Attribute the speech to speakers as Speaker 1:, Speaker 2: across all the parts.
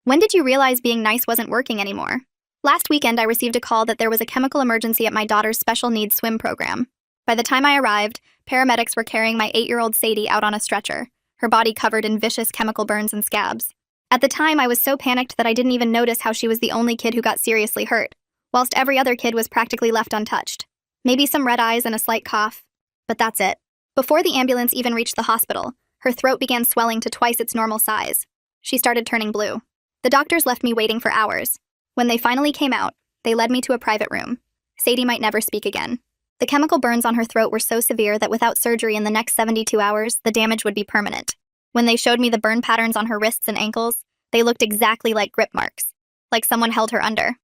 Speaker 1: When did you realize being nice wasn't working anymore? Last weekend, I received a call that there was a chemical emergency at my daughter's special needs swim program. By the time I arrived, paramedics were carrying my 8-year-old Sadie out on a stretcher, her body covered in vicious chemical burns and scabs. At the time, I was so panicked that I didn't even notice how she was the only kid who got seriously hurt, whilst every other kid was practically left untouched. Maybe some red eyes and a slight cough, but that's it. Before the ambulance even reached the hospital, her throat began swelling to twice its normal size. She started turning blue. The doctors left me waiting for hours. When they finally came out, they led me to a private room. Sadie might never speak again. The chemical burns on her throat were so severe that without surgery in the next 72 hours, the damage would be permanent. When they showed me the burn patterns on her wrists and ankles, they looked exactly like grip marks, like someone held her under.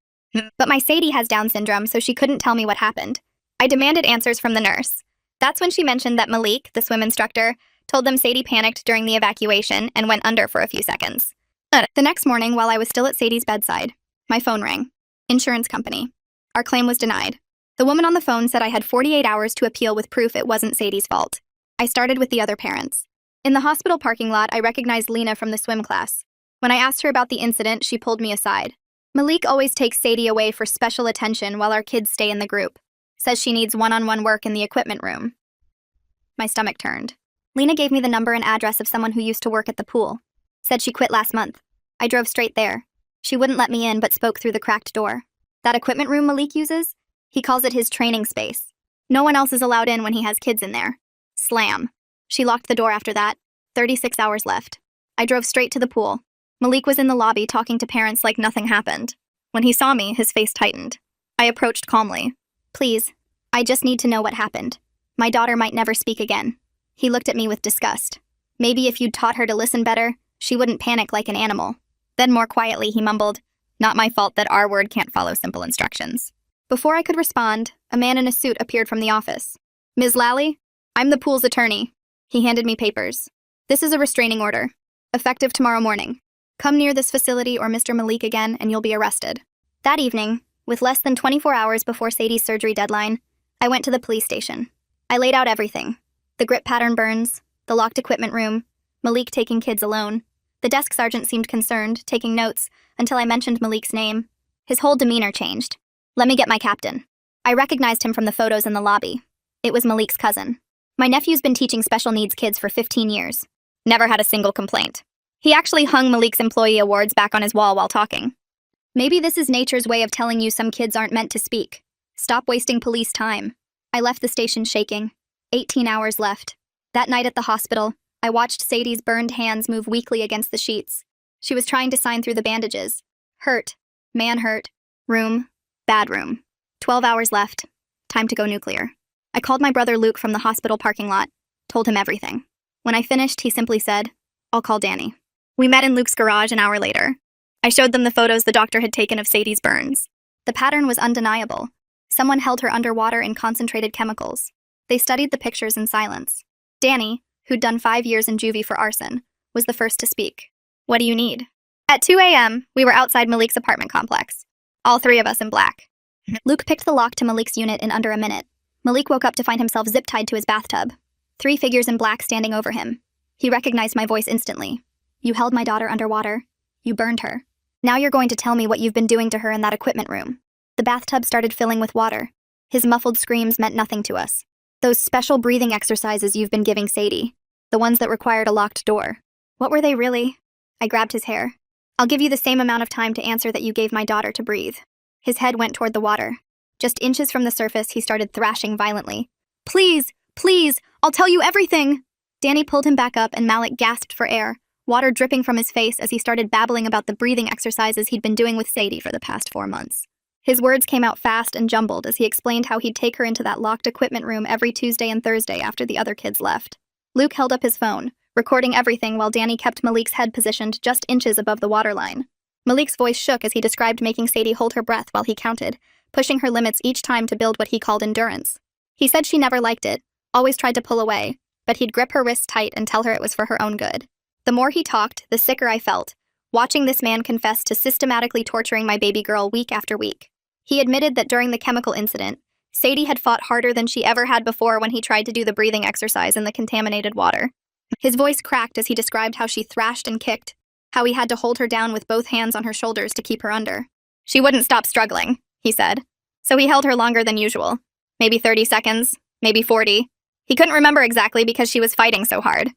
Speaker 1: But my Sadie has Down syndrome, so she couldn't tell me what happened. I demanded answers from the nurse. That's when she mentioned that Malik, the swim instructor, told them Sadie panicked during the evacuation and went under for a few seconds. The next morning, while I was still at Sadie's bedside, my phone rang. Insurance company. Our claim was denied. The woman on the phone said I had 48 hours to appeal with proof it wasn't Sadie's fault. I started with the other parents. In the hospital parking lot, I recognized Lena from the swim class. When I asked her about the incident, she pulled me aside. Malik always takes Sadie away for special attention while our kids stay in the group. Says she needs one-on-one work in the equipment room. My stomach turned. Lena gave me the number and address of someone who used to work at the pool. Said she quit last month. I drove straight there. She wouldn't let me in but spoke through the cracked door. That equipment room Malik uses? He calls it his training space. No one else is allowed in when he has kids in there. Slam. She locked the door after that. 36 hours left. I drove straight to the pool. Malik was in the lobby talking to parents like nothing happened. When he saw me, his face tightened. I approached calmly. Please, I just need to know what happened. My daughter might never speak again. He looked at me with disgust. Maybe if you'd taught her to listen better, she wouldn't panic like an animal. Then more quietly, he mumbled, "Not my fault that our word can't follow simple instructions." Before I could respond, a man in a suit appeared from the office. "Ms. Lally, I'm the pool's attorney." He handed me papers. "This is a restraining order, effective tomorrow morning. Come near this facility or Mr. Malik again and you'll be arrested." That evening, with less than 24 hours before Sadie's surgery deadline, I went to the police station. I laid out everything. The grip pattern burns, the locked equipment room, Malik taking kids alone. The desk sergeant seemed concerned, taking notes, until I mentioned Malik's name. His whole demeanor changed. "Let me get my captain." I recognized him from the photos in the lobby. It was Malik's cousin. My nephew's been teaching special needs kids for 15 years. Never had a single complaint. He actually hung Malik's employee awards back on his wall while talking. "Maybe this is nature's way of telling you some kids aren't meant to speak. Stop wasting police time." I left the station shaking. 18 hours left. That night at the hospital, I watched Sadie's burned hands move weakly against the sheets. She was trying to sign through the bandages. Hurt. Man hurt. Room. Bad room. 12 hours left. Time to go nuclear. I called my brother Luke from the hospital parking lot. Told him everything. When I finished, he simply said, "I'll call Danny." We met in Luke's garage an hour later. I showed them the photos the doctor had taken of Sadie's burns. The pattern was undeniable. Someone held her underwater in concentrated chemicals. They studied the pictures in silence. Danny, who'd done 5 years in juvie for arson, was the first to speak. "What do you need?" At 2 a.m., we were outside Malik's apartment complex. All 3 of us in black. Luke picked the lock to Malik's unit in under a minute. Malik woke up to find himself zip-tied to his bathtub. 3 figures in black standing over him. He recognized my voice instantly. "You held my daughter underwater. You burned her. Now you're going to tell me what you've been doing to her in that equipment room." The bathtub started filling with water. His muffled screams meant nothing to us. "Those special breathing exercises you've been giving Sadie. The ones that required a locked door. What were they really?" I grabbed his hair. "I'll give you the same amount of time to answer that you gave my daughter to breathe." His head went toward the water. Just inches from the surface, he started thrashing violently. "Please, please, I'll tell you everything." Danny pulled him back up and Malik gasped for air, water dripping from his face as he started babbling about the breathing exercises he'd been doing with Sadie for the past 4 months. His words came out fast and jumbled as he explained how he'd take her into that locked equipment room every Tuesday and Thursday after the other kids left. Luke held up his phone, recording everything while Danny kept Malik's head positioned just inches above the waterline. Malik's voice shook as he described making Sadie hold her breath while he counted, pushing her limits each time to build what he called endurance. He said she never liked it, always tried to pull away, but he'd grip her wrists tight and tell her it was for her own good. The more he talked, the sicker I felt, watching this man confess to systematically torturing my baby girl week after week. He admitted that during the chemical incident, Sadie had fought harder than she ever had before when he tried to do the breathing exercise in the contaminated water. His voice cracked as he described how she thrashed and kicked, how he had to hold her down with both hands on her shoulders to keep her under. She wouldn't stop struggling, he said. So he held her longer than usual. Maybe 30 seconds, maybe 40. He couldn't remember exactly because she was fighting so hard.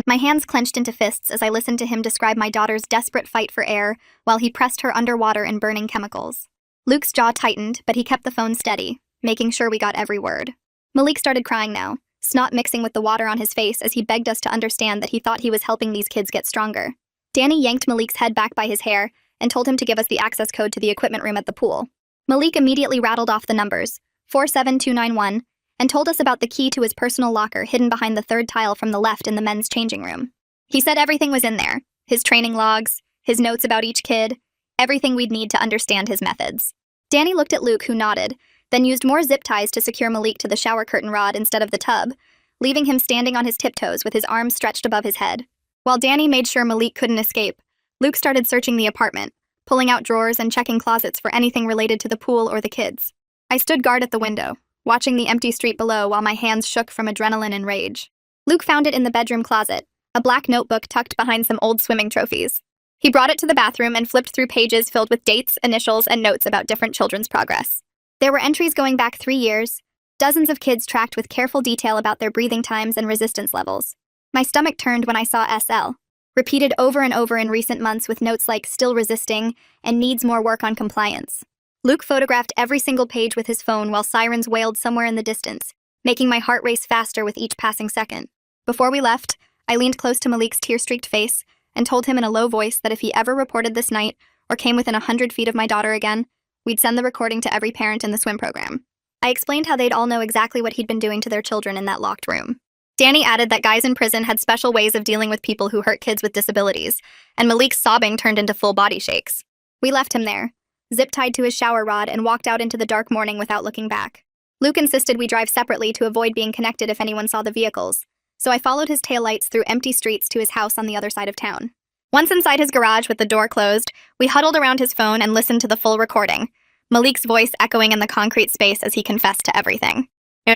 Speaker 1: My hands clenched into fists as I listened to him describe my daughter's desperate fight for air while he pressed her underwater in burning chemicals. Luke's jaw tightened, but he kept the phone steady, making sure we got every word. Malik started crying now, snot mixing with the water on his face as he begged us to understand that he thought he was helping these kids get stronger. Danny yanked Malik's head back by his hair and told him to give us the access code to the equipment room at the pool. Malik immediately rattled off the numbers, 47291, and told us about the key to his personal locker hidden behind the third tile from the left in the men's changing room. He said everything was in there, his training logs, his notes about each kid, everything we'd need to understand his methods. Danny looked at Luke, who nodded, then used more zip ties to secure Malik to the shower curtain rod instead of the tub, leaving him standing on his tiptoes with his arms stretched above his head. While Danny made sure Malik couldn't escape, Luke started searching the apartment, pulling out drawers and checking closets for anything related to the pool or the kids. I stood guard at the window, watching the empty street below while my hands shook from adrenaline and rage. Luke found it in the bedroom closet, a black notebook tucked behind some old swimming trophies. He brought it to the bathroom and flipped through pages filled with dates, initials, and notes about different children's progress. There were entries going back 3 years, dozens of kids tracked with careful detail about their breathing times and resistance levels. My stomach turned when I saw SL, repeated over and over in recent months with notes like still resisting and needs more work on compliance. Luke photographed every single page with his phone while sirens wailed somewhere in the distance, making my heart race faster with each passing second. Before we left, I leaned close to Malik's tear-streaked face and told him in a low voice that if he ever reported this night or came within 100 feet of my daughter again, we'd send the recording to every parent in the swim program. I explained how they'd all know exactly what he'd been doing to their children in that locked room. Danny added that guys in prison had special ways of dealing with people who hurt kids with disabilities, and Malik's sobbing turned into full body shakes. We left him there, zip-tied to his shower rod, and walked out into the dark morning without looking back. Luke insisted we drive separately to avoid being connected if anyone saw the vehicles, so I followed his taillights through empty streets to his house on the other side of town. Once inside his garage with the door closed, we huddled around his phone and listened to the full recording, Malik's voice echoing in the concrete space as he confessed to everything.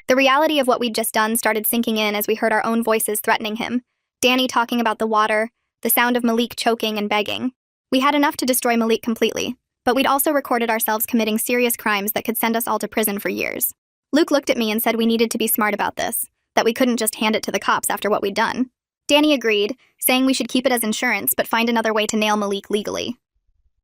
Speaker 1: The reality of what we'd just done started sinking in as we heard our own voices threatening him, Danny talking about the water, the sound of Malik choking and begging. We had enough to destroy Malik completely, but we'd also recorded ourselves committing serious crimes that could send us all to prison for years. Luke looked at me and said we needed to be smart about this, that we couldn't just hand it to the cops after what we'd done. Danny agreed, saying we should keep it as insurance but find another way to nail Malik legally.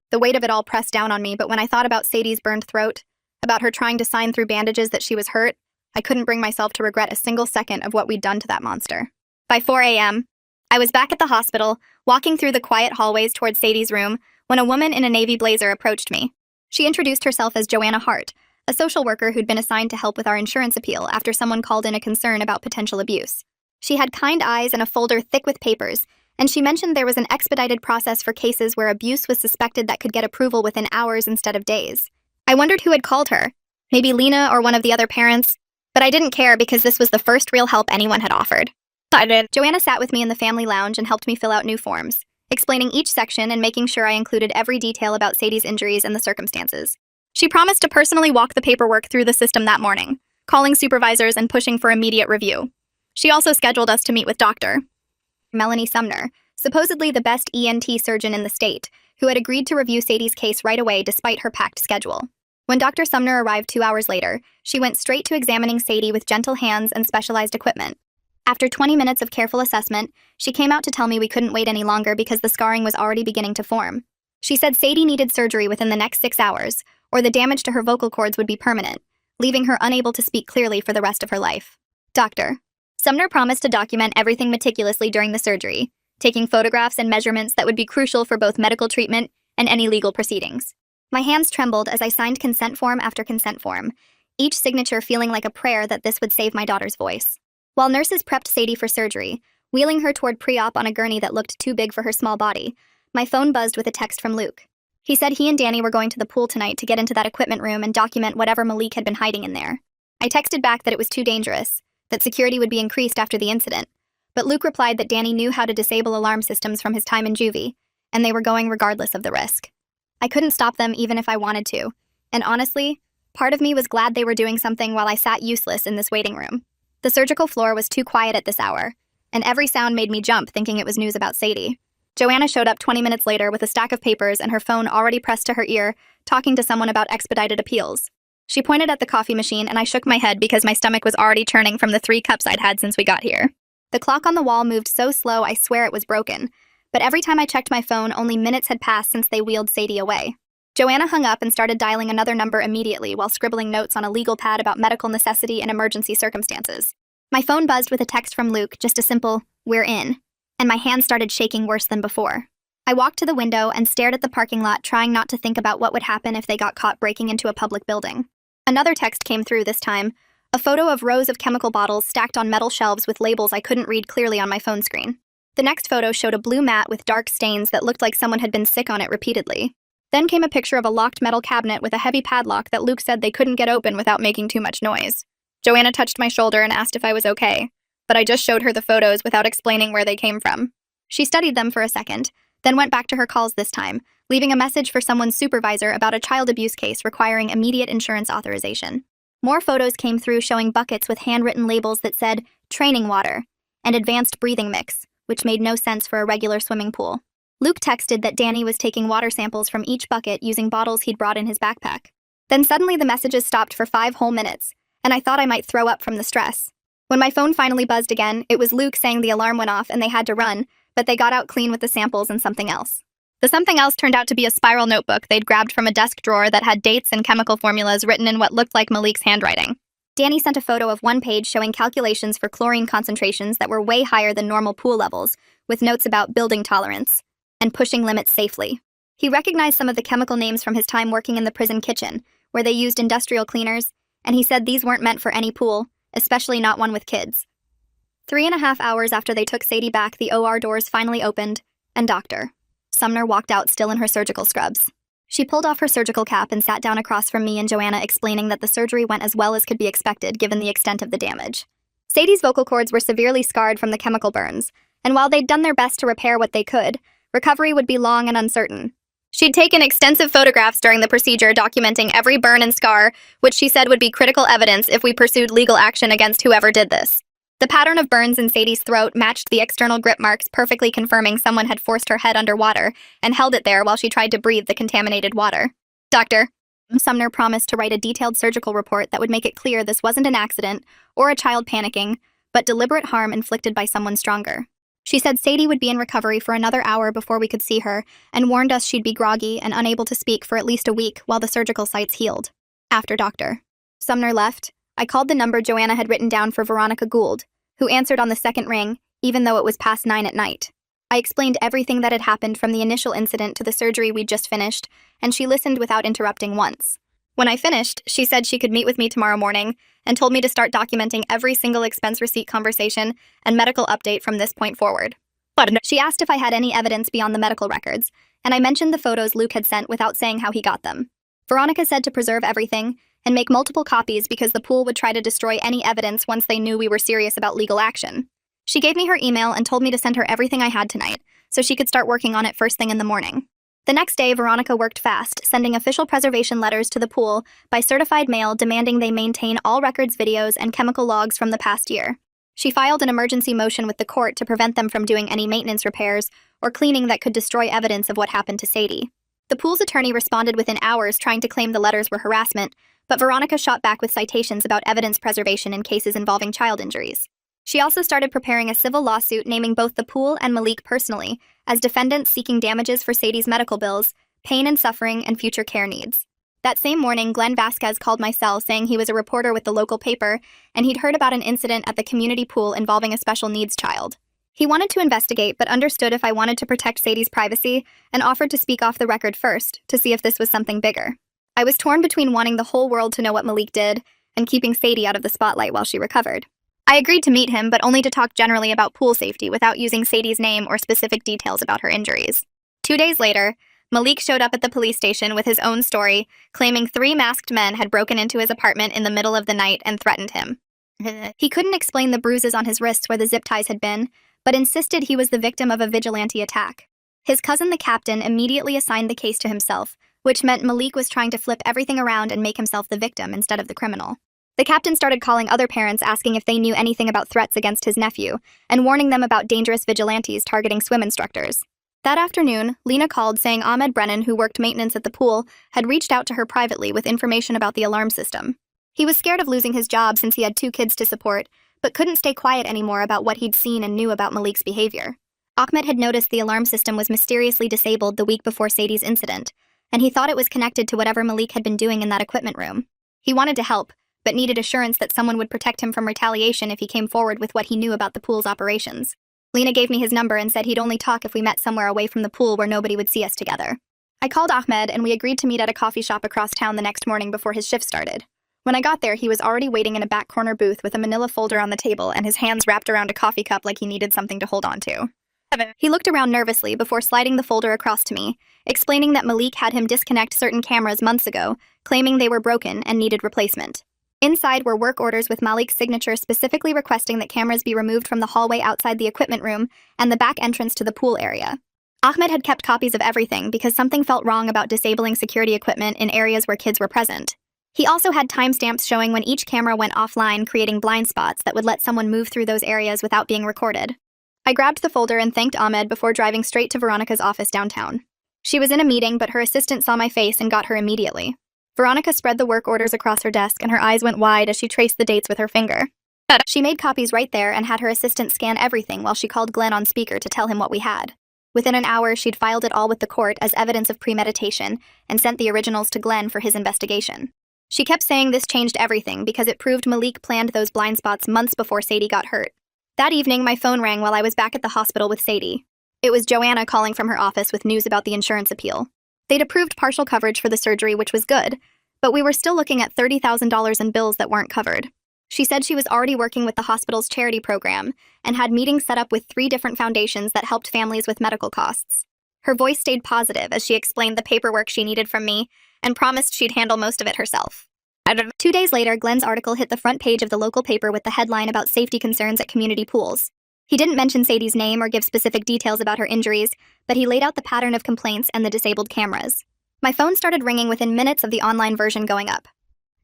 Speaker 1: The weight of it all pressed down on me, but when I thought about Sadie's burned throat, about her trying to sign through bandages that she was hurt, I couldn't bring myself to regret a single second of what we'd done to that monster. By 4 a.m., I was back at the hospital, walking through the quiet hallways towards Sadie's room, when a woman in a navy blazer approached me. She introduced herself as Joanna Hart, a social worker who'd been assigned to help with our insurance appeal after someone called in a concern about potential abuse. She had kind eyes and a folder thick with papers, and she mentioned there was an expedited process for cases where abuse was suspected that could get approval within hours instead of days. I wondered who had called her, maybe Lena or one of the other parents, but I didn't care because this was the first real help anyone had offered. Joanna sat with me in the family lounge and helped me fill out new forms, explaining each section and making sure I included every detail about Sadie's injuries and the circumstances. She promised to personally walk the paperwork through the system that morning, calling supervisors and pushing for immediate review. She also scheduled us to meet with Dr. Melanie Sumner, supposedly the best ENT surgeon in the state, who had agreed to review Sadie's case right away despite her packed schedule. When Dr. Sumner arrived 2 hours later, she went straight to examining Sadie with gentle hands and specialized equipment. After 20 minutes of careful assessment, she came out to tell me we couldn't wait any longer because the scarring was already beginning to form. She said Sadie needed surgery within the next 6 hours, or the damage to her vocal cords would be permanent, leaving her unable to speak clearly for the rest of her life. Dr. Sumner promised to document everything meticulously during the surgery, taking photographs and measurements that would be crucial for both medical treatment and any legal proceedings. My hands trembled as I signed consent form after consent form, each signature feeling like a prayer that this would save my daughter's voice. While nurses prepped Sadie for surgery, wheeling her toward pre-op on a gurney that looked too big for her small body, my phone buzzed with a text from Luke. He said he and Danny were going to the pool tonight to get into that equipment room and document whatever Malik had been hiding in there. I texted back that it was too dangerous, that security would be increased after the incident, but Luke replied that Danny knew how to disable alarm systems from his time in juvie, and they were going regardless of the risk. I couldn't stop them even if I wanted to, and honestly, part of me was glad they were doing something while I sat useless in this waiting room. The surgical floor was too quiet at this hour, and every sound made me jump thinking it was news about Sadie. Joanna showed up 20 minutes later with a stack of papers and her phone already pressed to her ear, talking to someone about expedited appeals. She pointed at the coffee machine and I shook my head because my stomach was already churning from the 3 cups I'd had since we got here. The clock on the wall moved so slow I swear it was broken, but every time I checked my phone, only minutes had passed since they wheeled Sadie away. Joanna hung up and started dialing another number immediately while scribbling notes on a legal pad about medical necessity and emergency circumstances. My phone buzzed with a text from Luke, just a simple, "We're in," and my hands started shaking worse than before. I walked to the window and stared at the parking lot, trying not to think about what would happen if they got caught breaking into a public building. Another text came through this time, a photo of rows of chemical bottles stacked on metal shelves with labels I couldn't read clearly on my phone screen. The next photo showed a blue mat with dark stains that looked like someone had been sick on it repeatedly. Then came a picture of a locked metal cabinet with a heavy padlock that Luke said they couldn't get open without making too much noise. Joanna touched my shoulder and asked if I was okay, but I just showed her the photos without explaining where they came from. She studied them for a second, then went back to her calls this time, leaving a message for someone's supervisor about a child abuse case requiring immediate insurance authorization. More photos came through showing buckets with handwritten labels that said training water and advanced breathing mix, which made no sense for a regular swimming pool. Luke texted that Danny was taking water samples from each bucket using bottles he'd brought in his backpack. Then suddenly the messages stopped for 5 whole minutes, and I thought I might throw up from the stress. When my phone finally buzzed again, it was Luke saying the alarm went off and they had to run, but they got out clean with the samples and something else. The something else turned out to be a spiral notebook they'd grabbed from a desk drawer that had dates and chemical formulas written in what looked like Malik's handwriting. Danny sent a photo of one page showing calculations for chlorine concentrations that were way higher than normal pool levels, with notes about building tolerance and pushing limits safely. He recognized some of the chemical names from his time working in the prison kitchen, where they used industrial cleaners, and he said these weren't meant for any pool, especially not one with kids. 3.5 hours after they took Sadie back, the OR doors finally opened, and Dr. Sumner walked out still in her surgical scrubs. She pulled off her surgical cap and sat down across from me and Joanna, explaining that the surgery went as well as could be expected given the extent of the damage. Sadie's vocal cords were severely scarred from the chemical burns, and while they'd done their best to repair what they could, recovery would be long and uncertain. She'd taken extensive photographs during the procedure documenting every burn and scar, which she said would be critical evidence if we pursued legal action against whoever did this. The pattern of burns in Sadie's throat matched the external grip marks, perfectly confirming someone had forced her head underwater and held it there while she tried to breathe the contaminated water. Dr. Sumner promised to write a detailed surgical report that would make it clear this wasn't an accident or a child panicking, but deliberate harm inflicted by someone stronger. She said Sadie would be in recovery for another hour before we could see her, and warned us she'd be groggy and unable to speak for at least a week while the surgical sites healed. After Dr. Sumner left, I called the number Joanna had written down for Veronica Gould, who answered on the second ring, even though it was past 9 at night. I explained everything that had happened from the initial incident to the surgery we'd just finished, and she listened without interrupting once. When I finished, she said she could meet with me tomorrow morning and told me to start documenting every single expense receipt conversation and medical update from this point forward. But she asked if I had any evidence beyond the medical records, and I mentioned the photos Luke had sent without saying how he got them. Veronica said to preserve everything and make multiple copies because the pool would try to destroy any evidence once they knew we were serious about legal action. She gave me her email and told me to send her everything I had tonight, so she could start working on it first thing in the morning. The next day, Veronica worked fast, sending official preservation letters to the pool by certified mail demanding they maintain all records, videos, and chemical logs from the past year. She filed an emergency motion with the court to prevent them from doing any maintenance repairs or cleaning that could destroy evidence of what happened to Sadie. The pool's attorney responded within hours trying to claim the letters were harassment, but Veronica shot back with citations about evidence preservation in cases involving child injuries. She also started preparing a civil lawsuit naming both the pool and Malik personally as defendants seeking damages for Sadie's medical bills, pain and suffering, and future care needs. That same morning, Glenn Vasquez called my cell saying he was a reporter with the local paper and he'd heard about an incident at the community pool involving a special needs child. He wanted to investigate but understood if I wanted to protect Sadie's privacy and offered to speak off the record first to see if this was something bigger. I was torn between wanting the whole world to know what Malik did and keeping Sadie out of the spotlight while she recovered. I agreed to meet him, but only to talk generally about pool safety without using Sadie's name or specific details about her injuries. 2 days later, Malik showed up at the police station with his own story, claiming 3 masked men had broken into his apartment in the middle of the night and threatened him. He couldn't explain the bruises on his wrists where the zip ties had been, but insisted he was the victim of a vigilante attack. His cousin, the captain, immediately assigned the case to himself, which meant Malik was trying to flip everything around and make himself the victim instead of the criminal. The captain started calling other parents asking if they knew anything about threats against his nephew, and warning them about dangerous vigilantes targeting swim instructors. That afternoon, Lena called saying Ahmed Brennan, who worked maintenance at the pool, had reached out to her privately with information about the alarm system. He was scared of losing his job since he had 2 kids to support, but couldn't stay quiet anymore about what he'd seen and knew about Malik's behavior. Ahmed had noticed the alarm system was mysteriously disabled the week before Sadie's incident, and he thought it was connected to whatever Malik had been doing in that equipment room. He wanted to help, but needed assurance that someone would protect him from retaliation if he came forward with what he knew about the pool's operations. Lena gave me his number and said he'd only talk if we met somewhere away from the pool where nobody would see us together. I called Ahmed and we agreed to meet at a coffee shop across town the next morning before his shift started. When I got there, he was already waiting in a back corner booth with a manila folder on the table and his hands wrapped around a coffee cup like he needed something to hold on to. He looked around nervously before sliding the folder across to me, explaining that Malik had him disconnect certain cameras months ago, claiming they were broken and needed replacement. Inside were work orders with Malik's signature specifically requesting that cameras be removed from the hallway outside the equipment room and the back entrance to the pool area. Ahmed had kept copies of everything because something felt wrong about disabling security equipment in areas where kids were present. He also had timestamps showing when each camera went offline, creating blind spots that would let someone move through those areas without being recorded. I grabbed the folder and thanked Ahmed before driving straight to Veronica's office downtown. She was in a meeting, but her assistant saw my face and got her immediately. Veronica spread the work orders across her desk and her eyes went wide as she traced the dates with her finger. She made copies right there and had her assistant scan everything while she called Glenn on speaker to tell him what we had. Within an hour, she'd filed it all with the court as evidence of premeditation and sent the originals to Glenn for his investigation. She kept saying this changed everything because it proved Malik planned those blind spots months before Sadie got hurt. That evening, my phone rang while I was back at the hospital with Sadie. It was Joanna calling from her office with news about the insurance appeal. They'd approved partial coverage for the surgery, which was good, but we were still looking at $30,000 in bills that weren't covered. She said she was already working with the hospital's charity program and had meetings set up with 3 different foundations that helped families with medical costs. Her voice stayed positive as she explained the paperwork she needed from me and promised she'd handle most of it herself. 2 days later, Glenn's article hit the front page of the local paper with the headline about safety concerns at community pools. He didn't mention Sadie's name or give specific details about her injuries, but he laid out the pattern of complaints and the disabled cameras. My phone started ringing within minutes of the online version going up.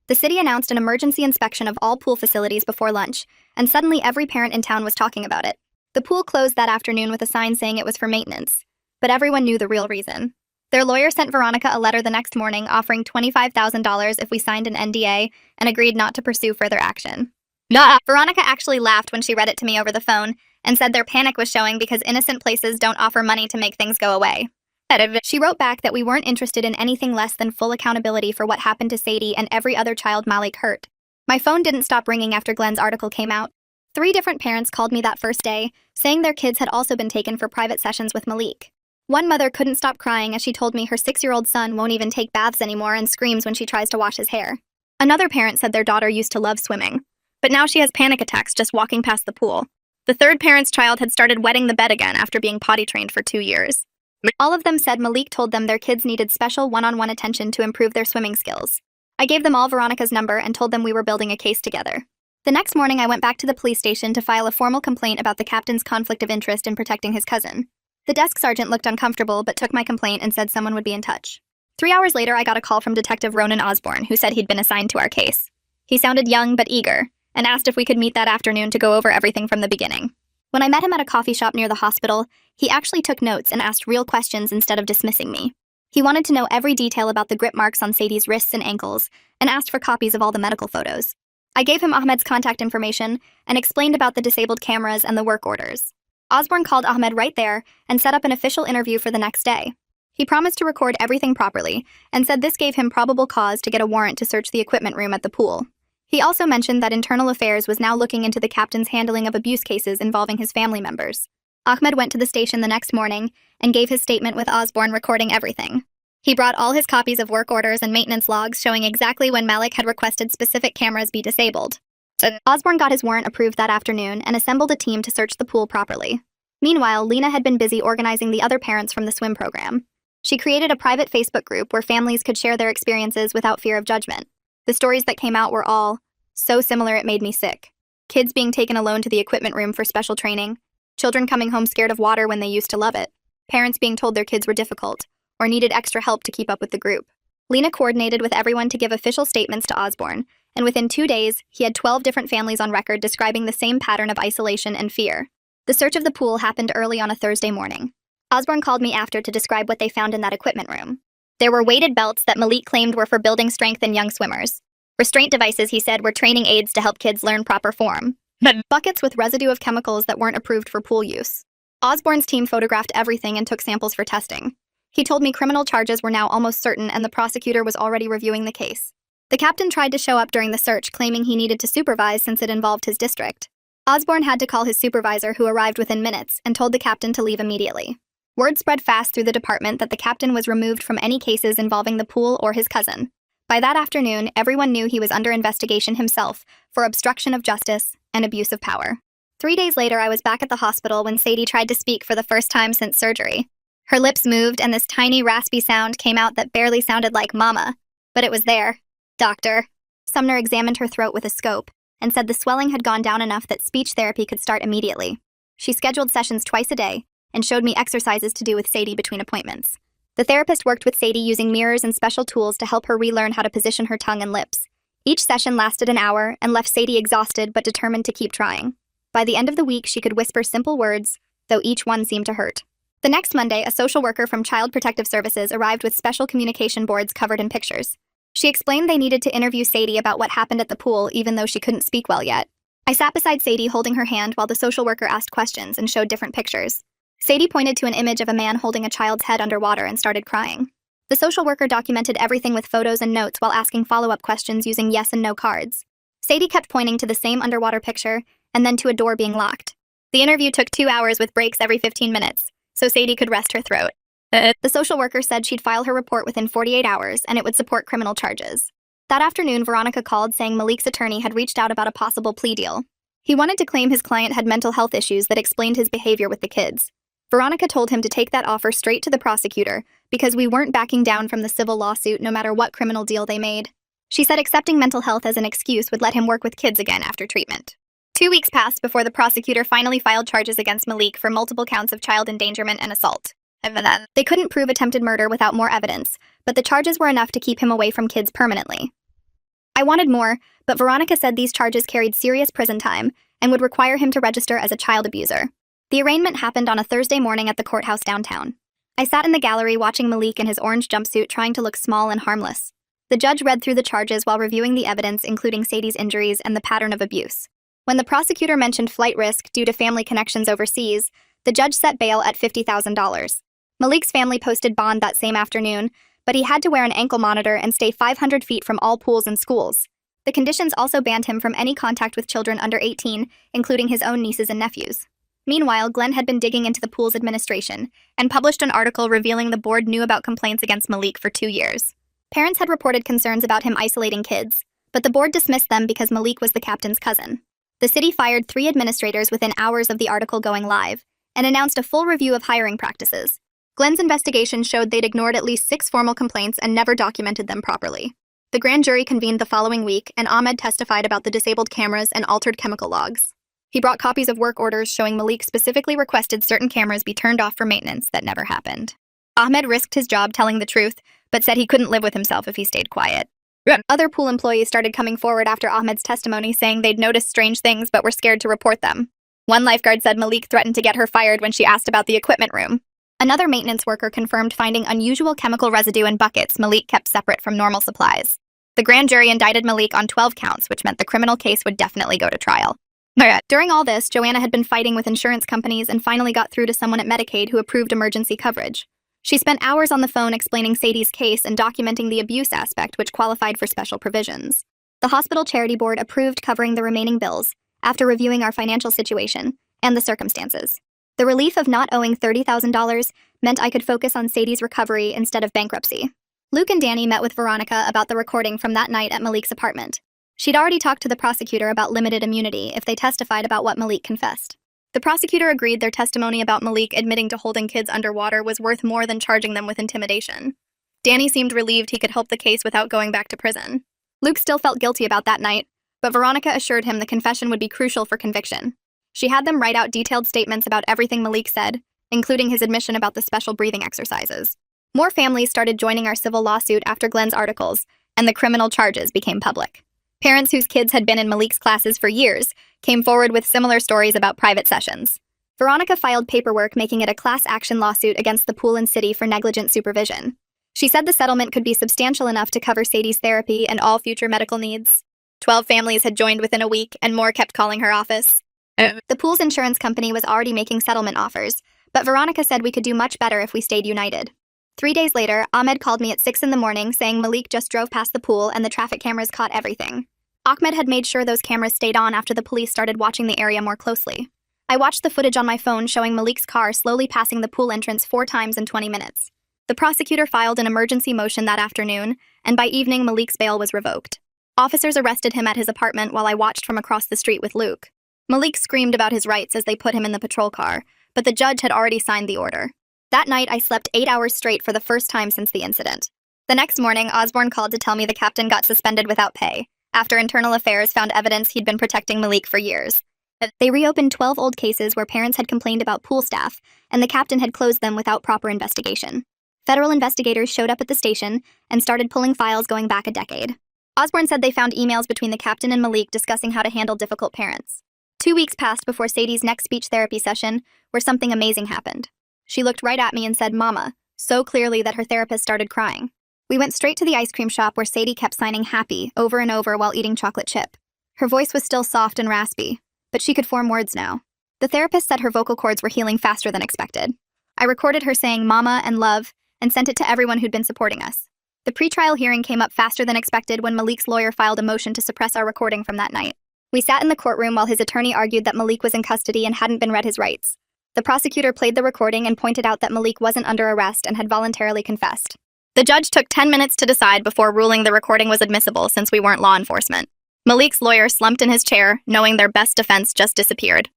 Speaker 1: The city announced an emergency inspection of all pool facilities before lunch, and suddenly every parent in town was talking about it. The pool closed that afternoon with a sign saying it was for maintenance, but everyone knew the real reason. Their lawyer sent Veronica a letter the next morning offering $25,000 if we signed an NDA and agreed not to pursue further action. Veronica actually laughed when she read it to me over the phone and said their panic was showing because innocent places don't offer money to make things go away. She wrote back that we weren't interested in anything less than full accountability for what happened to Sadie and every other child Malik hurt. My phone didn't stop ringing after Glenn's article came out. 3 different parents called me that first day, saying their kids had also been taken for private sessions with Malik. One mother couldn't stop crying as she told me her 6-year-old son won't even take baths anymore and screams when she tries to wash his hair. Another parent said their daughter used to love swimming, but now she has panic attacks just walking past the pool. The third parent's child had started wetting the bed again after being potty trained for 2 years. All of them said Malik told them their kids needed special one-on-one attention to improve their swimming skills. I gave them all Veronica's number and told them we were building a case together. The next morning, I went back to the police station to file a formal complaint about the captain's conflict of interest in protecting his cousin. The desk sergeant looked uncomfortable but took my complaint and said someone would be in touch. 3 hours later, I got a call from Detective Ronan Osborne, who said he'd been assigned to our case. He sounded young but eager, and asked if we could meet that afternoon to go over everything from the beginning. When I met him at a coffee shop near the hospital, he actually took notes and asked real questions instead of dismissing me. He wanted to know every detail about the grip marks on Sadie's wrists and ankles, and asked for copies of all the medical photos. I gave him Ahmed's contact information and explained about the disabled cameras and the work orders. Osborne called Ahmed right there and set up an official interview for the next day. He promised to record everything properly and said this gave him probable cause to get a warrant to search the equipment room at the pool. He also mentioned that Internal Affairs was now looking into the captain's handling of abuse cases involving his family members. Ahmed went to the station the next morning and gave his statement with Osborne recording everything. He brought all his copies of work orders and maintenance logs showing exactly when Malik had requested specific cameras be disabled. Osborne got his warrant approved that afternoon and assembled a team to search the pool properly. Meanwhile, Lena had been busy organizing the other parents from the swim program. She created a private Facebook group where families could share their experiences without fear of judgment. The stories that came out were all so similar it made me sick. Kids being taken alone to the equipment room for special training, children coming home scared of water when they used to love it, parents being told their kids were difficult or needed extra help to keep up with the group. Lena coordinated with everyone to give official statements to Osborne, and within 2 days, he had 12 different families on record describing the same pattern of isolation and fear. The search of the pool happened early on a Thursday morning. Osborne called me after to describe what they found in that equipment room. There were weighted belts that Malik claimed were for building strength in young swimmers. Restraint devices, he said, were training aids to help kids learn proper form. Buckets with residue of chemicals that weren't approved for pool use. Osborne's team photographed everything and took samples for testing. He told me criminal charges were now almost certain and the prosecutor was already reviewing the case. The captain tried to show up during the search, claiming he needed to supervise since it involved his district. Osborne had to call his supervisor, who arrived within minutes, and told the captain to leave immediately. Word spread fast through the department that the captain was removed from any cases involving the pool or his cousin. By that afternoon, everyone knew he was under investigation himself for obstruction of justice and abuse of power. 3 days later, I was back at the hospital when Sadie tried to speak for the first time since surgery. Her lips moved and this tiny, raspy sound came out that barely sounded like mama. But it was there. Doctor. Sumner examined her throat with a scope and said the swelling had gone down enough that speech therapy could start immediately. She scheduled sessions twice a day and showed me exercises to do with Sadie between appointments. The therapist worked with Sadie using mirrors and special tools to help her relearn how to position her tongue and lips. Each session lasted an hour and left Sadie exhausted but determined to keep trying. By the end of the week, she could whisper simple words, though each one seemed to hurt. The next Monday, a social worker from Child Protective Services arrived with special communication boards covered in pictures. She explained they needed to interview Sadie about what happened at the pool, even though she couldn't speak well yet. I sat beside Sadie holding her hand while the social worker asked questions and showed different pictures. Sadie pointed to an image of a man holding a child's head underwater and started crying. The social worker documented everything with photos and notes while asking follow-up questions using yes and no cards. Sadie kept pointing to the same underwater picture and then to a door being locked. The interview took 2 hours with breaks every 15 minutes, so Sadie could rest her throat. The social worker said she'd file her report within 48 hours and it would support criminal charges. That afternoon, Veronica called saying Malik's attorney had reached out about a possible plea deal. He wanted to claim his client had mental health issues that explained his behavior with the kids. Veronica told him to take that offer straight to the prosecutor because we weren't backing down from the civil lawsuit no matter what criminal deal they made. She said accepting mental health as an excuse would let him work with kids again after treatment. 2 weeks passed before the prosecutor finally filed charges against Malik for multiple counts of child endangerment and assault. They couldn't prove attempted murder without more evidence, but the charges were enough to keep him away from kids permanently. I wanted more, but Veronica said these charges carried serious prison time and would require him to register as a child abuser. The arraignment happened on a Thursday morning at the courthouse downtown. I sat in the gallery watching Malik in his orange jumpsuit trying to look small and harmless. The judge read through the charges while reviewing the evidence, including Sadie's injuries and the pattern of abuse. When the prosecutor mentioned flight risk due to family connections overseas, the judge set bail at $50,000. Malik's family posted bond that same afternoon, but he had to wear an ankle monitor and stay 500 feet from all pools and schools. The conditions also banned him from any contact with children under 18, including his own nieces and nephews. Meanwhile, Glenn had been digging into the pool's administration and published an article revealing the board knew about complaints against Malik for 2 years. Parents had reported concerns about him isolating kids, but the board dismissed them because Malik was the captain's cousin. The city fired 3 administrators within hours of the article going live and announced a full review of hiring practices. Glenn's investigation showed they'd ignored at least 6 formal complaints and never documented them properly. The grand jury convened the following week, and Ahmed testified about the disabled cameras and altered chemical logs. He brought copies of work orders showing Malik specifically requested certain cameras be turned off for maintenance that never happened. Ahmed risked his job telling the truth, but said he couldn't live with himself if he stayed quiet. Other pool employees started coming forward after Ahmed's testimony, saying they'd noticed strange things but were scared to report them. One lifeguard said Malik threatened to get her fired when she asked about the equipment room. Another maintenance worker confirmed finding unusual chemical residue in buckets Malik kept separate from normal supplies. The grand jury indicted Malik on 12 counts, which meant the criminal case would definitely go to trial. During all this, Joanna had been fighting with insurance companies and finally got through to someone at Medicaid who approved emergency coverage. She spent hours on the phone explaining Sadie's case and documenting the abuse aspect, which qualified for special provisions. The hospital charity board approved covering the remaining bills after reviewing our financial situation and the circumstances. The relief of not owing $30,000 meant I could focus on Sadie's recovery instead of bankruptcy. Luke and Danny met with Veronica about the recording from that night at Malik's apartment. She'd already talked to the prosecutor about limited immunity if they testified about what Malik confessed. The prosecutor agreed their testimony about Malik admitting to holding kids underwater was worth more than charging them with intimidation. Danny seemed relieved he could help the case without going back to prison. Luke still felt guilty about that night, but Veronica assured him the confession would be crucial for conviction. She had them write out detailed statements about everything Malik said, including his admission about the special breathing exercises. More families started joining our civil lawsuit after Glenn's articles, and the criminal charges became public. Parents whose kids had been in Malik's classes for years came forward with similar stories about private sessions. Veronica filed paperwork making it a class action lawsuit against the pool and city for negligent supervision. She said the settlement could be substantial enough to cover Sadie's therapy and all future medical needs. 12 families had joined within a week, and more kept calling her office. The pool's insurance company was already making settlement offers, but Veronica said we could do much better if we stayed united. 3 days later, Ahmed called me at 6 in the morning saying Malik just drove past the pool and the traffic cameras caught everything. Ahmed had made sure those cameras stayed on after the police started watching the area more closely. I watched the footage on my phone showing Malik's car slowly passing the pool entrance 4 times in 20 minutes. The prosecutor filed an emergency motion that afternoon, and by evening Malik's bail was revoked. Officers arrested him at his apartment while I watched from across the street with Luke. Malik screamed about his rights as they put him in the patrol car, but the judge had already signed the order. That night, I slept 8 hours straight for the first time since the incident. The next morning, Osborne called to tell me the captain got suspended without pay, after Internal Affairs found evidence he'd been protecting Malik for years. They reopened 12 old cases where parents had complained about pool staff, and the captain had closed them without proper investigation. Federal investigators showed up at the station and started pulling files going back a decade. Osborne said they found emails between the captain and Malik discussing how to handle difficult parents. 2 weeks passed before Sadie's next speech therapy session, where something amazing happened. She looked right at me and said, "Mama," so clearly that her therapist started crying. We went straight to the ice cream shop where Sadie kept signing happy over and over while eating chocolate chip. Her voice was still soft and raspy, but she could form words now. The therapist said her vocal cords were healing faster than expected. I recorded her saying "mama" and "love" and sent it to everyone who'd been supporting us. The pretrial hearing came up faster than expected when Malik's lawyer filed a motion to suppress our recording from that night. We sat in the courtroom while his attorney argued that Malik was in custody and hadn't been read his rights. The prosecutor played the recording and pointed out that Malik wasn't under arrest and had voluntarily confessed. The judge took 10 minutes to decide before ruling the recording was admissible since we weren't law enforcement. Malik's lawyer slumped in his chair, knowing their best defense just disappeared.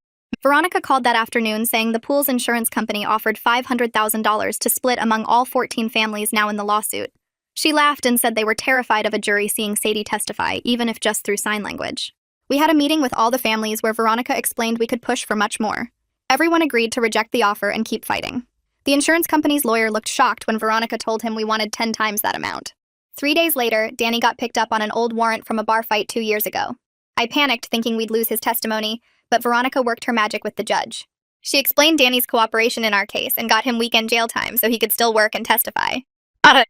Speaker 1: Veronica called that afternoon saying the pool's insurance company offered $500,000 to split among all 14 families now in the lawsuit. She laughed and said they were terrified of a jury seeing Sadie testify, even if just through sign language. We had a meeting with all the families where Veronica explained we could push for much more. Everyone agreed to reject the offer and keep fighting. The insurance company's lawyer looked shocked when Veronica told him we wanted 10 times that amount. 3 days later, Danny got picked up on an old warrant from a bar fight 2 years ago. I panicked thinking we'd lose his testimony, but Veronica worked her magic with the judge. She explained Danny's cooperation in our case and got him weekend jail time so he could still work and testify.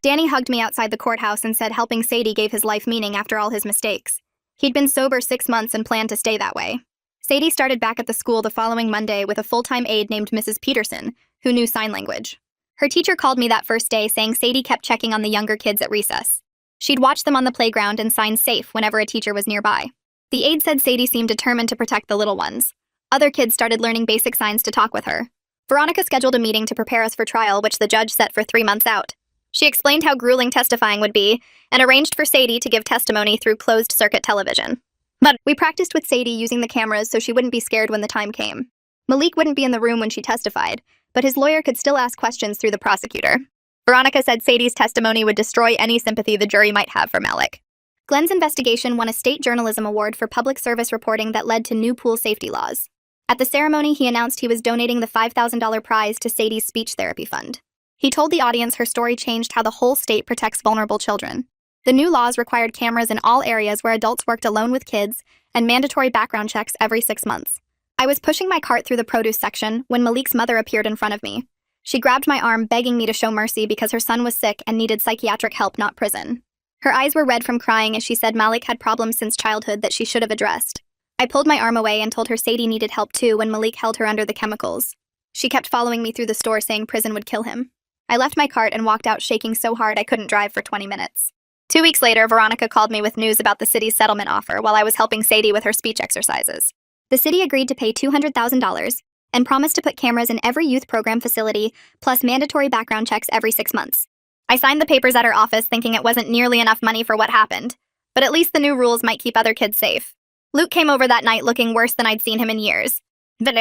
Speaker 1: Danny hugged me outside the courthouse and said helping Sadie gave his life meaning after all his mistakes. He'd been sober 6 months and planned to stay that way. Sadie started back at the school the following Monday with a full-time aide named Mrs. Peterson, who knew sign language. Her teacher called me that first day saying Sadie kept checking on the younger kids at recess. She'd watch them on the playground and sign safe whenever a teacher was nearby. The aide said Sadie seemed determined to protect the little ones. Other kids started learning basic signs to talk with her. Veronica scheduled a meeting to prepare us for trial, which the judge set for 3 months out. She explained how grueling testifying would be and arranged for Sadie to give testimony through closed-circuit television. But we practiced with Sadie using the cameras so she wouldn't be scared when the time came. Malik wouldn't be in the room when she testified, but his lawyer could still ask questions through the prosecutor. Veronica said Sadie's testimony would destroy any sympathy the jury might have for Malik. Glenn's investigation won a state journalism award for public service reporting that led to new pool safety laws. At the ceremony, he announced he was donating the $5,000 prize to Sadie's speech therapy fund. He told the audience her story changed how the whole state protects vulnerable children. The new laws required cameras in all areas where adults worked alone with kids and mandatory background checks every 6 months. I was pushing my cart through the produce section when Malik's mother appeared in front of me. She grabbed my arm, begging me to show mercy because her son was sick and needed psychiatric help, not prison. Her eyes were red from crying as she said Malik had problems since childhood that she should have addressed. I pulled my arm away and told her Sadie needed help too when Malik held her under the chemicals. She kept following me through the store saying prison would kill him. I left my cart and walked out shaking so hard I couldn't drive for 20 minutes. 2 weeks later, Veronica called me with news about the city's settlement offer while I was helping Sadie with her speech exercises. The city agreed to pay $200,000 and promised to put cameras in every youth program facility, plus mandatory background checks every 6 months. I signed the papers at her office thinking it wasn't nearly enough money for what happened, but at least the new rules might keep other kids safe. Luke came over that night looking worse than I'd seen him in years.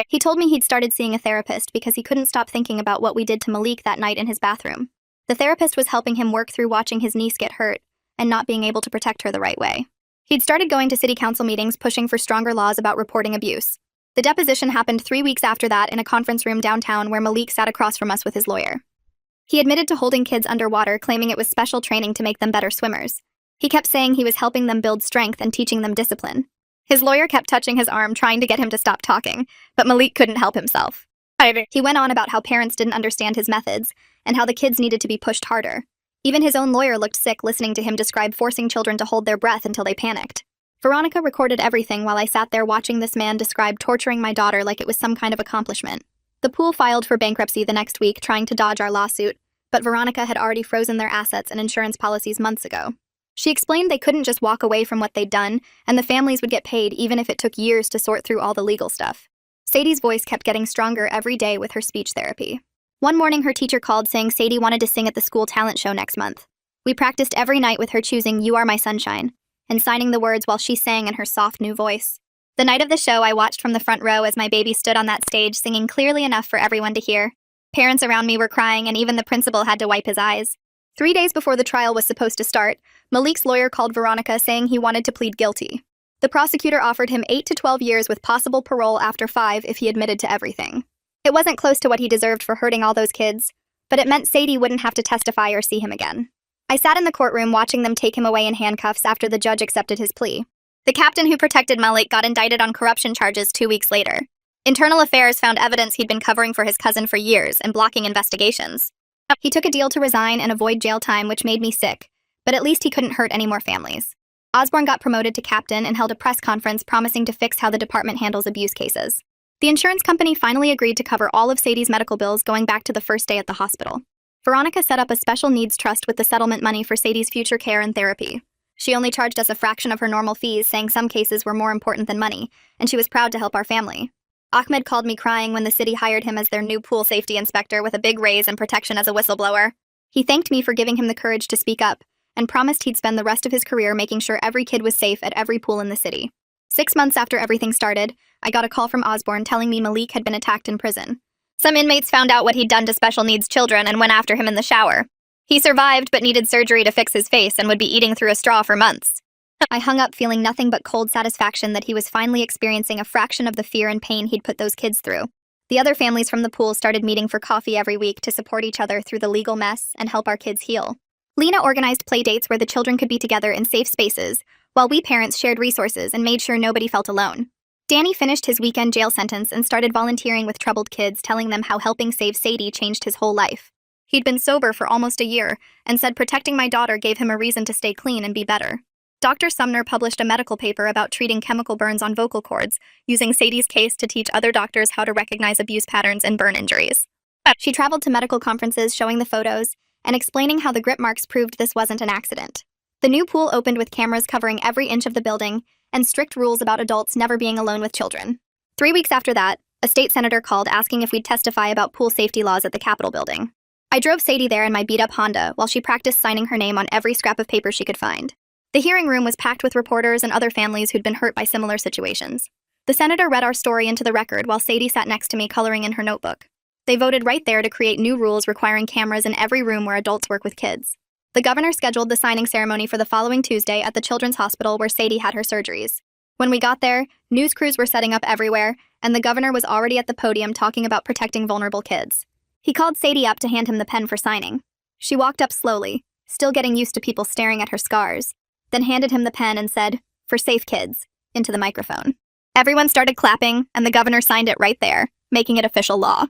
Speaker 1: He told me he'd started seeing a therapist because he couldn't stop thinking about what we did to Malik that night in his bathroom. The therapist was helping him work through watching his niece get hurt and not being able to protect her the right way. He'd started going to city council meetings pushing for stronger laws about reporting abuse. The deposition happened 3 weeks after that in a conference room downtown where Malik sat across from us with his lawyer. He admitted to holding kids underwater, claiming it was special training to make them better swimmers. He kept saying he was helping them build strength and teaching them discipline. His lawyer kept touching his arm, trying to get him to stop talking, but Malik couldn't help himself. He went on about how parents didn't understand his methods and how the kids needed to be pushed harder. Even his own lawyer looked sick listening to him describe forcing children to hold their breath until they panicked. Veronica recorded everything while I sat there watching this man describe torturing my daughter like it was some kind of accomplishment. The pool filed for bankruptcy the next week, trying to dodge our lawsuit, but Veronica had already frozen their assets and insurance policies months ago. She explained they couldn't just walk away from what they'd done, and the families would get paid even if it took years to sort through all the legal stuff. Sadie's voice kept getting stronger every day with her speech therapy. One morning, her teacher called saying Sadie wanted to sing at the school talent show next month. We practiced every night with her choosing "You Are My Sunshine" and signing the words while she sang in her soft new voice. The night of the show, I watched from the front row as my baby stood on that stage singing clearly enough for everyone to hear. Parents around me were crying, and even the principal had to wipe his eyes. 3 days before the trial was supposed to start, Malik's lawyer called Veronica saying he wanted to plead guilty. The prosecutor offered him 8 to 12 years with possible parole after 5 if he admitted to everything. It wasn't close to what he deserved for hurting all those kids, but it meant Sadie wouldn't have to testify or see him again. I sat in the courtroom watching them take him away in handcuffs after the judge accepted his plea. The captain who protected Malik got indicted on corruption charges 2 weeks later. Internal Affairs found evidence he'd been covering for his cousin for years and blocking investigations. He took a deal to resign and avoid jail time, which made me sick, but at least he couldn't hurt any more families. Osborne got promoted to captain and held a press conference promising to fix how the department handles abuse cases. The insurance company finally agreed to cover all of Sadie's medical bills going back to the first day at the hospital. Veronica set up a special needs trust with the settlement money for Sadie's future care and therapy. She only charged us a fraction of her normal fees, saying some cases were more important than money, and she was proud to help our family. Ahmed called me crying when the city hired him as their new pool safety inspector with a big raise and protection as a whistleblower. He thanked me for giving him the courage to speak up, and promised he'd spend the rest of his career making sure every kid was safe at every pool in the city. 6 months after everything started, I got a call from Osborne telling me Malik had been attacked in prison. Some inmates found out what he'd done to special needs children and went after him in the shower. He survived but needed surgery to fix his face and would be eating through a straw for months. I hung up feeling nothing but cold satisfaction that he was finally experiencing a fraction of the fear and pain he'd put those kids through. The other families from the pool started meeting for coffee every week to support each other through the legal mess and help our kids heal. Lena organized play dates where the children could be together in safe spaces, while we parents shared resources and made sure nobody felt alone. Danny finished his weekend jail sentence and started volunteering with troubled kids, telling them how helping save Sadie changed his whole life. He'd been sober for almost a year and said protecting my daughter gave him a reason to stay clean and be better. Dr. Sumner published a medical paper about treating chemical burns on vocal cords, using Sadie's case to teach other doctors how to recognize abuse patterns and burn injuries. She traveled to medical conferences showing the photos and explaining how the grip marks proved this wasn't an accident. The new pool opened with cameras covering every inch of the building and strict rules about adults never being alone with children. 3 weeks after that, a state senator called asking if we'd testify about pool safety laws at the Capitol building. I drove Sadie there in my beat-up Honda while she practiced signing her name on every scrap of paper she could find. The hearing room was packed with reporters and other families who'd been hurt by similar situations. The senator read our story into the record while Sadie sat next to me coloring in her notebook. They voted right there to create new rules requiring cameras in every room where adults work with kids. The governor scheduled the signing ceremony for the following Tuesday at the Children's Hospital where Sadie had her surgeries. When we got there, news crews were setting up everywhere, and the governor was already at the podium talking about protecting vulnerable kids. He called Sadie up to hand him the pen for signing. She walked up slowly, still getting used to people staring at her scars, then handed him the pen and said, "For safe kids," into the microphone. Everyone started clapping, and the governor signed it right there, making it official law.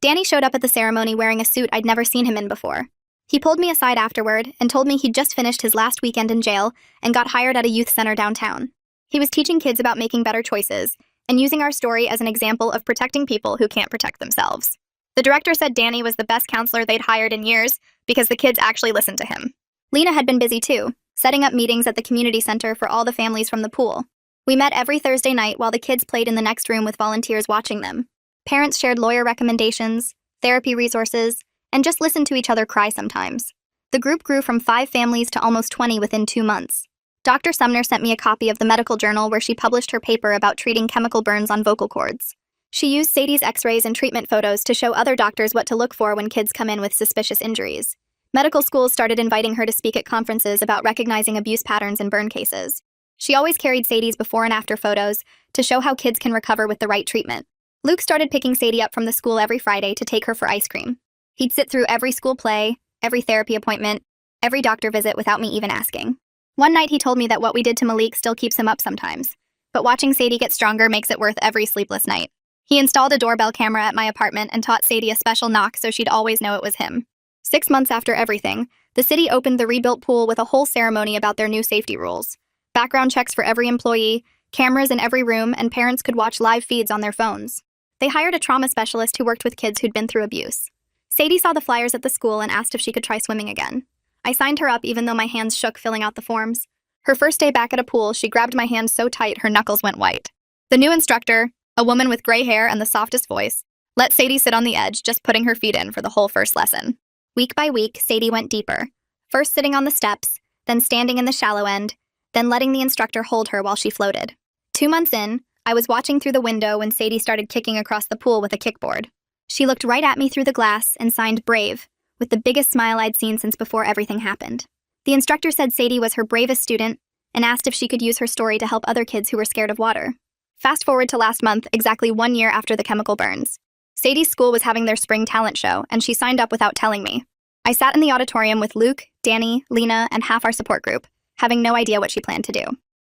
Speaker 1: Danny showed up at the ceremony wearing a suit I'd never seen him in before. He pulled me aside afterward and told me he'd just finished his last weekend in jail and got hired at a youth center downtown. He was teaching kids about making better choices and using our story as an example of protecting people who can't protect themselves. The director said Danny was the best counselor they'd hired in years because the kids actually listened to him. Lena had been busy too, setting up meetings at the community center for all the families from the pool. We met every Thursday night while the kids played in the next room with volunteers watching them. Parents shared lawyer recommendations, therapy resources, and just listened to each other cry sometimes. The group grew from 5 families to almost 20 within 2 months. Dr. Sumner sent me a copy of the medical journal where she published her paper about treating chemical burns on vocal cords. She used Sadie's x-rays and treatment photos to show other doctors what to look for when kids come in with suspicious injuries. Medical schools started inviting her to speak at conferences about recognizing abuse patterns in burn cases. She always carried Sadie's before and after photos to show how kids can recover with the right treatment. Luke started picking Sadie up from the school every Friday to take her for ice cream. He'd sit through every school play, every therapy appointment, every doctor visit without me even asking. One night he told me that what we did to Malik still keeps him up sometimes, but watching Sadie get stronger makes it worth every sleepless night. He installed a doorbell camera at my apartment and taught Sadie a special knock so she'd always know it was him. 6 months after everything, the city opened the rebuilt pool with a whole ceremony about their new safety rules. Background checks for every employee, cameras in every room, and parents could watch live feeds on their phones. They hired a trauma specialist who worked with kids who'd been through abuse. Sadie saw the flyers at the school and asked if she could try swimming again. I signed her up even though my hands shook filling out the forms. Her first day back at a pool, she grabbed my hand so tight her knuckles went white. The new instructor, a woman with gray hair and the softest voice, let Sadie sit on the edge, just putting her feet in for the whole first lesson. Week by week, Sadie went deeper, first sitting on the steps, then standing in the shallow end, then letting the instructor hold her while she floated. 2 months in, I was watching through the window when Sadie started kicking across the pool with a kickboard. She looked right at me through the glass and signed brave, with the biggest smile I'd seen since before everything happened. The instructor said Sadie was her bravest student and asked if she could use her story to help other kids who were scared of water. Fast forward to last month, exactly 1 year after the chemical burns. Sadie's school was having their spring talent show, and she signed up without telling me. I sat in the auditorium with Luke, Danny, Lena, and half our support group, having no idea what she planned to do.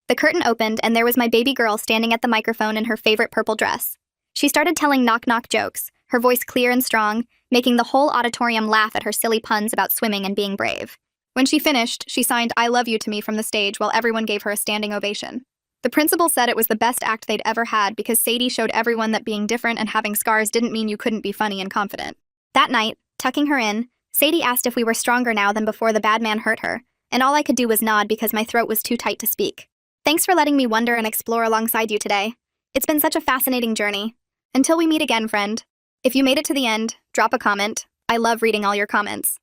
Speaker 1: The curtain opened, and there was my baby girl standing at the microphone in her favorite purple dress. She started telling knock-knock jokes, her voice clear and strong, making the whole auditorium laugh at her silly puns about swimming and being brave. When she finished, she signed "I love you" to me from the stage while everyone gave her a standing ovation. The principal said it was the best act they'd ever had because Sadie showed everyone that being different and having scars didn't mean you couldn't be funny and confident. That night, tucking her in, Sadie asked if we were stronger now than before the bad man hurt her, and all I could do was nod because my throat was too tight to speak. Thanks for letting me wonder and explore alongside you today. It's been such a fascinating journey. Until we meet again, friend. If you made it to the end, drop a comment. I love reading all your comments.